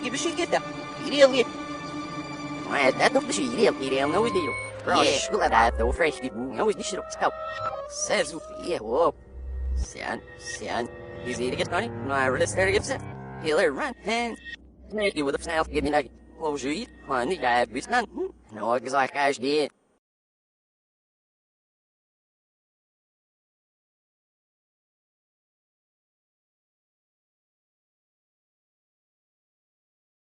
Give a shit, get them. Really? Why, that don't be really, no deal. Yeah, good at that, fresh, no, it's not. Says, yeah, whoa. Sian. He's eating it, honey. No, I really started to get He'll run, and maybe with a snail, give me like, close you eat, honey, I have this none. No, because I cash did.